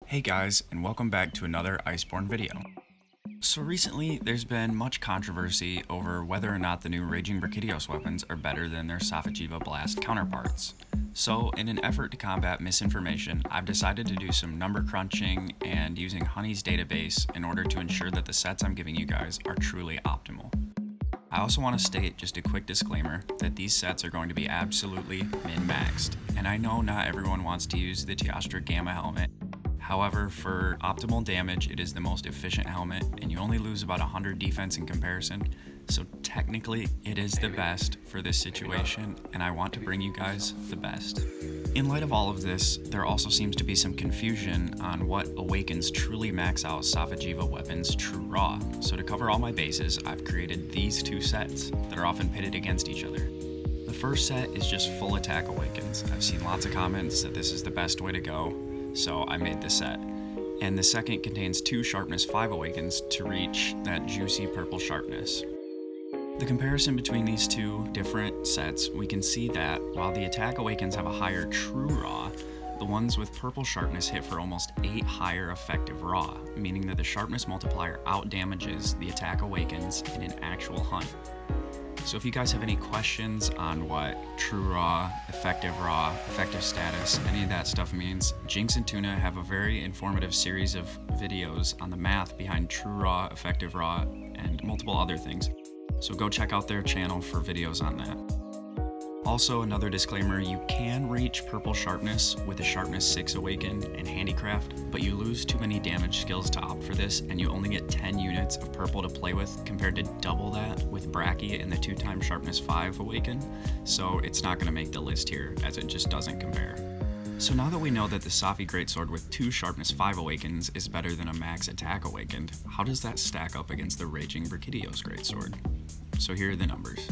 Hey guys, and welcome back to another Iceborne video. So recently, there's been much controversy over whether or not the new Raging Brachydios weapons are better than their Safi Blast counterparts. So in an effort to combat misinformation, I've decided to do some number crunching and using Honey's database in order to ensure that the sets I'm giving you guys are truly optimal. I also want to state just a quick disclaimer that these sets are going to be absolutely min-maxed, and I know not everyone wants to use the Teostra Gamma helmet. However, for optimal damage, it is the most efficient helmet, and you only lose about 100 defense in comparison, so technically it is the best for this situation, and I want to bring you guys the best. In light of all of this, there also seems to be some confusion on what awakens truly max out Safi weapons true raw, so to cover all my bases, I've created these two sets that are often pitted against each other. The first set is just full attack awakens. I've seen lots of comments that this is the best way to go, so I made this set. And the second contains two sharpness 5 awakens to reach that juicy purple sharpness. The comparison between these two different sets, we can see that while the attack awakens have a higher true raw, the ones with purple sharpness hit for almost 8 higher effective raw, meaning that the sharpness multiplier outdamages the attack awakens in an actual hunt. So if you guys have any questions on what true raw, effective status, any of that stuff means, Jinx and Tuna have a very informative series of videos on the math behind true raw, effective raw, and multiple other things. So go check out their channel for videos on that. Also, another disclaimer, you can reach purple sharpness with a sharpness 6 awakened and handicraft, but you lose too many damage skills to opt for this, and you only get 10 units of purple to play with compared to double that with Brachy and the 2x sharpness 5 awakened, so it's not going to make the list here as it just doesn't compare. So now that we know that the Safi Greatsword with 2 sharpness 5 awakens is better than a max attack awakened, how does that stack up against the Raging Brachydios Greatsword? So here are the numbers.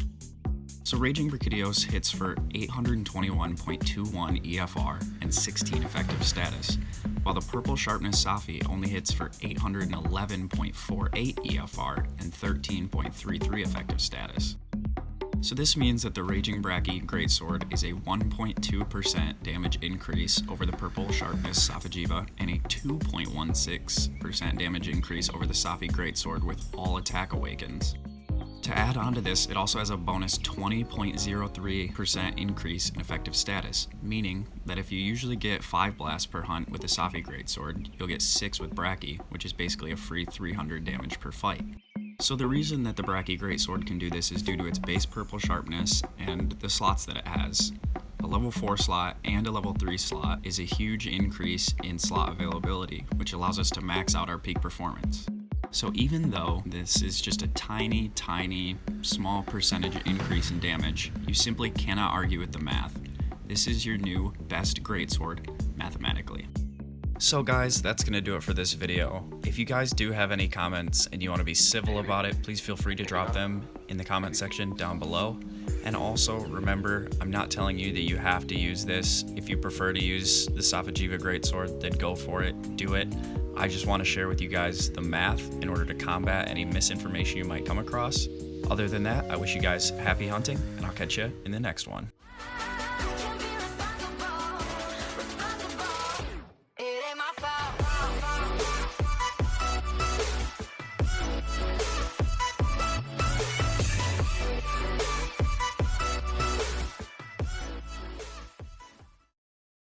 So Raging Brachydios hits for 821.21 EFR and 16 effective status, while the purple sharpness Safi only hits for 811.48 EFR and 13.33 effective status. So this means that the Raging Brachy Greatsword is a 1.2% damage increase over the purple sharpness Safi and a 2.16% damage increase over the Safi Greatsword with all attack awakens. To add on to this, it also has a bonus 20.03% increase in effective status, meaning that if you usually get 5 blasts per hunt with the Safi Greatsword, you'll get 6 with Brachy, which is basically a free 300 damage per fight. So the reason that the Brachy Greatsword can do this is due to its base purple sharpness and the slots that it has. A level 4 slot and a level 3 slot is a huge increase in slot availability, which allows us to max out our peak performance. So even though this is just a tiny, small percentage increase in damage, you simply cannot argue with the math. This is your new best greatsword, mathematically. So guys, that's gonna do it for this video. If you guys do have any comments and you want to be civil about it, please feel free to drop them in the comment section down below. And also remember, I'm not telling you that you have to use this. If you prefer to use the Safi Greatsword, then go for it, do it. I just want to share with you guys the math in order to combat any misinformation you might come across. Other than that, I wish you guys happy hunting, and I'll catch you in the next one.